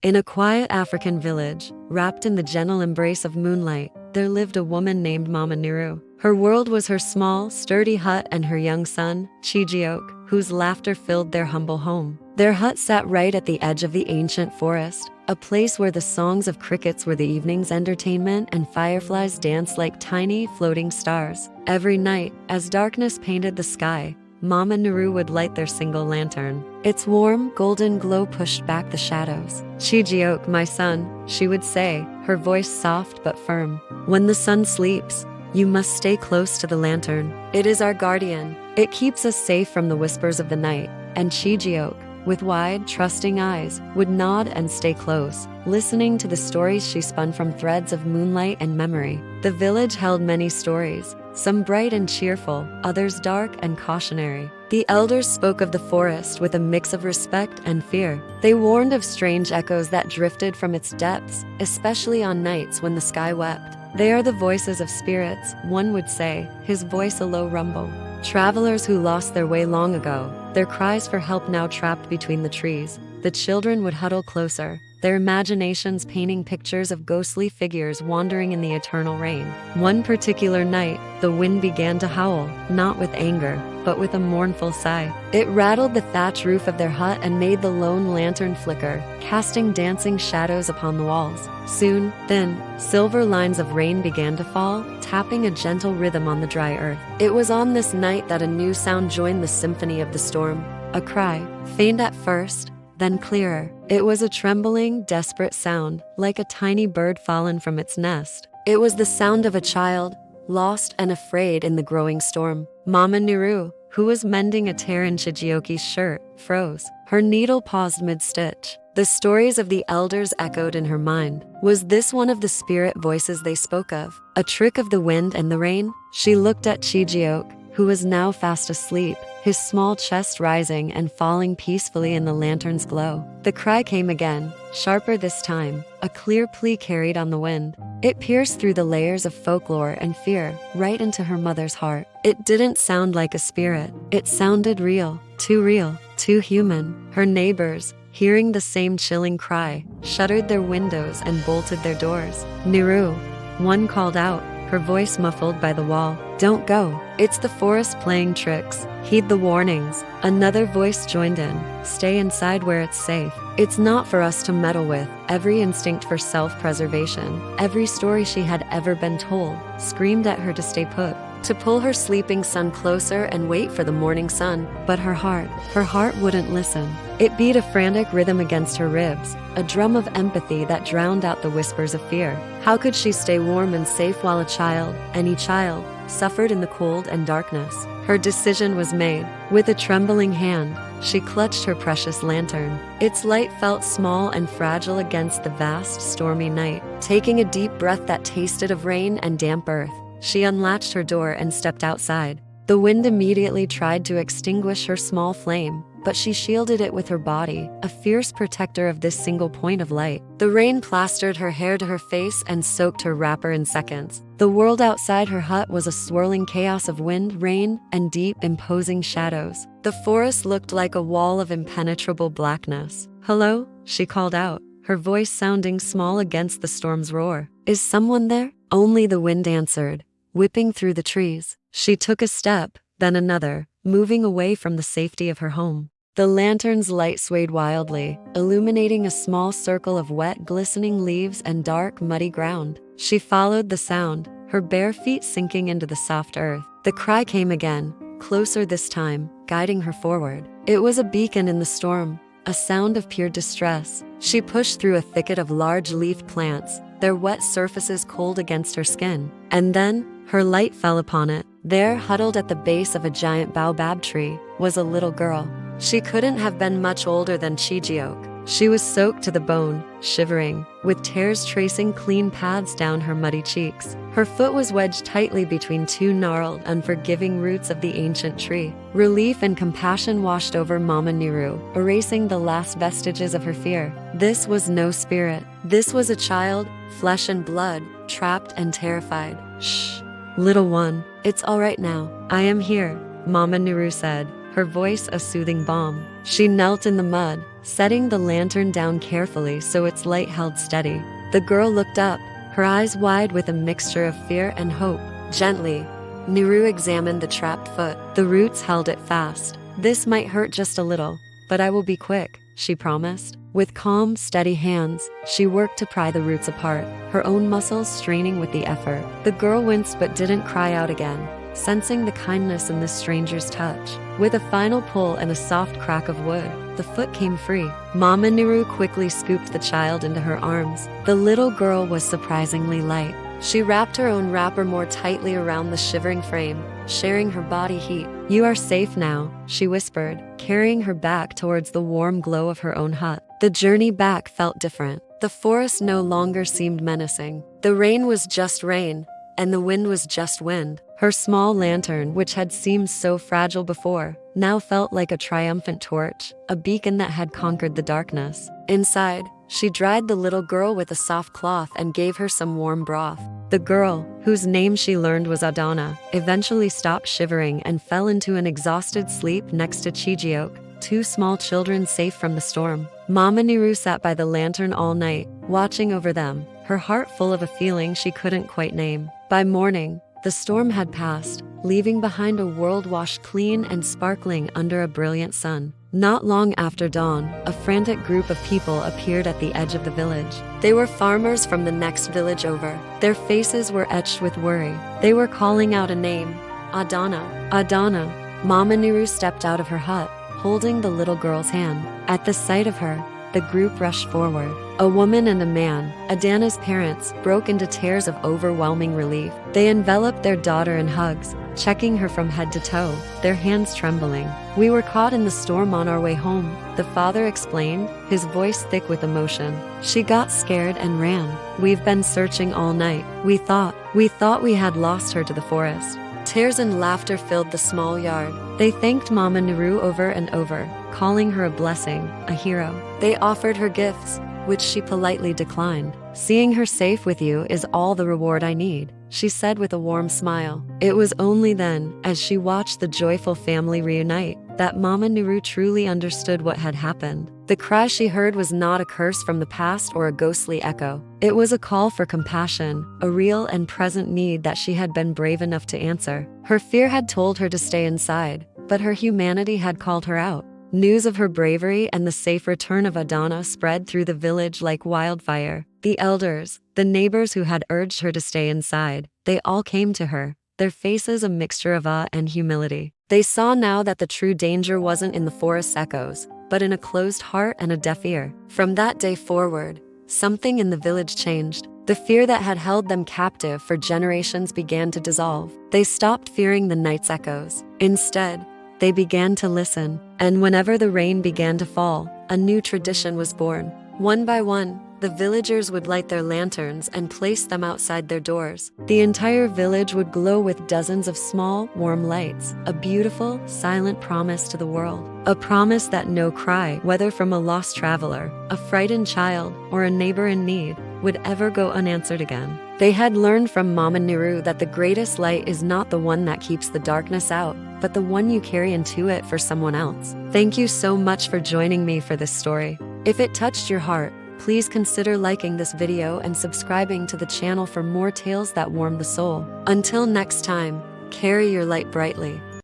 In a quiet African village, wrapped in the gentle embrace of moonlight, there lived a woman named Mama Nkiru. Her world was her small, sturdy hut and her young son, Chijiok, whose laughter filled their humble home. Their hut sat right at the edge of the ancient forest, a place where the songs of crickets were the evening's entertainment and fireflies danced like tiny, floating stars. Every night, as darkness painted the sky, Mama Nkiru would light their single lantern. Its warm, golden glow pushed back the shadows. Chijiok, my son, she would say, her voice soft but firm. When the sun sleeps, you must stay close to the lantern. It is our guardian. It keeps us safe from the whispers of the night. And Chijiok, with wide, trusting eyes, would nod and stay close, listening to the stories she spun from threads of moonlight and memory. The village held many stories, some bright and cheerful, others dark and cautionary. The elders spoke of the forest with a mix of respect and fear. They warned of strange echoes that drifted from its depths, especially on nights when the sky wept. They are the voices of spirits, one would say, his voice a low rumble. Travelers who lost their way long ago, their cries for help now trapped between the trees. The children would huddle closer, their imaginations painting pictures of ghostly figures wandering in the eternal rain. One particular night, the wind began to howl, not with anger, but with a mournful sigh. It rattled the thatch roof of their hut and made the lone lantern flicker, casting dancing shadows upon the walls. Soon, thin, silver lines of rain began to fall, tapping a gentle rhythm on the dry earth. It was on this night that a new sound joined the symphony of the storm. A cry, faint at first, then clearer. It was a trembling, desperate sound, like a tiny bird fallen from its nest. It was the sound of a child, lost and afraid in the growing storm. Mama Nkiru, who was mending a tear in Chijioki's shirt, froze. Her needle paused mid-stitch. The stories of the elders echoed in her mind. Was this one of the spirit voices they spoke of? A trick of the wind and the rain? She looked at Chijiok, who was now fast asleep, his small chest rising and falling peacefully in the lantern's glow. The cry came again, sharper this time, a clear plea carried on the wind. It pierced through the layers of folklore and fear, right into her mother's heart. It didn't sound like a spirit. It sounded real, too human. Her neighbors, hearing the same chilling cry, shuttered their windows and bolted their doors. Nkiru, one called out, her voice muffled by the wall. Don't go. It's the forest playing tricks. Heed the warnings. Another voice joined in. Stay inside where it's safe. It's not for us to meddle with. Every instinct for self-preservation, every story she had ever been told, screamed at her to stay put, to pull her sleeping son closer and wait for the morning sun. But her heart wouldn't listen. It beat a frantic rhythm against her ribs, a drum of empathy that drowned out the whispers of fear. How could she stay warm and safe while a child, any child, suffered in the cold and darkness? Her decision was made. With a trembling hand, she clutched her precious lantern. Its light felt small and fragile against the vast, stormy night. Taking a deep breath that tasted of rain and damp earth, she unlatched her door and stepped outside. The wind immediately tried to extinguish her small flame, but she shielded it with her body, a fierce protector of this single point of light. The rain plastered her hair to her face and soaked her wrapper in seconds. The world outside her hut was a swirling chaos of wind, rain, and deep, imposing shadows. The forest looked like a wall of impenetrable blackness. "Hello?" she called out, her voice sounding small against the storm's roar. "Is someone there?" Only the wind answered, whipping through the trees. She took a step, then another, moving away from the safety of her home. The lantern's light swayed wildly, illuminating a small circle of wet, glistening leaves and dark, muddy ground. She followed the sound, her bare feet sinking into the soft earth. The cry came again, closer this time, guiding her forward. It was a beacon in the storm, a sound of pure distress. She pushed through a thicket of large-leafed plants, their wet surfaces cold against her skin. And then, her light fell upon it. There, huddled at the base of a giant baobab tree, was a little girl. She couldn't have been much older than Chijiok. She was soaked to the bone, shivering, with tears tracing clean paths down her muddy cheeks. Her foot was wedged tightly between two gnarled, unforgiving roots of the ancient tree. Relief and compassion washed over Mama Nkiru, erasing the last vestiges of her fear. This was no spirit. This was a child, flesh and blood, trapped and terrified. "Shh, little one, it's all right now. I am here," Mama Nkiru said, her voice a soothing balm. She knelt in the mud, setting the lantern down carefully so its light held steady. The girl looked up, her eyes wide with a mixture of fear and hope. Gently, Nkiru examined the trapped foot. The roots held it fast. "This might hurt just a little, but I will be quick," she promised. With calm, steady hands, she worked to pry the roots apart, her own muscles straining with the effort. The girl winced but didn't cry out again, sensing the kindness in this stranger's touch. With a final pull and a soft crack of wood, the foot came free. Mama Nkiru quickly scooped the child into her arms. The little girl was surprisingly light. She wrapped her own wrapper more tightly around the shivering frame, sharing her body heat. "You are safe now," she whispered, carrying her back towards the warm glow of her own hut. The journey back felt different. The forest no longer seemed menacing. The rain was just rain, and the wind was just wind. Her small lantern, which had seemed so fragile before, now felt like a triumphant torch, a beacon that had conquered the darkness. Inside, she dried the little girl with a soft cloth and gave her some warm broth. The girl, whose name she learned was Adana, eventually stopped shivering and fell into an exhausted sleep next to Chijiok, two small children safe from the storm. Mama Nkiru sat by the lantern all night, watching over them, her heart full of a feeling she couldn't quite name. By morning, the storm had passed, leaving behind a world washed clean and sparkling under a brilliant sun. Not long after dawn, a frantic group of people appeared at the edge of the village. They were farmers from the next village over. Their faces were etched with worry. They were calling out a name, Adana. Adana. Mama Nkiru stepped out of her hut, holding the little girl's hand. At the sight of her, the group rushed forward. A woman and a man, Adana's parents, broke into tears of overwhelming relief. They enveloped their daughter in hugs, checking her from head to toe, their hands trembling. "We were caught in the storm on our way home," the father explained, his voice thick with emotion. "She got scared and ran. We've been searching all night. We thought we had lost her to the forest." Tears and laughter filled the small yard. They thanked Mama Nkiru over and over, calling her a blessing, a hero. They offered her gifts, which she politely declined. "Seeing her safe with you is all the reward I need," she said with a warm smile. It was only then, as she watched the joyful family reunite, that Mama Nkiru truly understood what had happened. The cry she heard was not a curse from the past or a ghostly echo. It was a call for compassion, a real and present need that she had been brave enough to answer. Her fear had told her to stay inside, but her humanity had called her out. News of her bravery and the safe return of Adana spread through the village like wildfire. The elders, the neighbors who had urged her to stay inside, they all came to her, their faces a mixture of awe and humility. They saw now that the true danger wasn't in the forest's echoes, but in a closed heart and a deaf ear. From that day forward, something in the village changed. The fear that had held them captive for generations began to dissolve. They stopped fearing the night's echoes. Instead, they began to listen, and whenever the rain began to fall, a new tradition was born. One by one, the villagers would light their lanterns and place them outside their doors. The entire village would glow with dozens of small, warm lights, a beautiful, silent promise to the world. A promise that no cry, whether from a lost traveler, a frightened child, or a neighbor in need, would ever go unanswered again. They had learned from Mama Nkiru that the greatest light is not the one that keeps the darkness out, but the one you carry into it for someone else. Thank you so much for joining me for this story. If it touched your heart, please consider liking this video and subscribing to the channel for more tales that warm the soul. Until next time, carry your light brightly.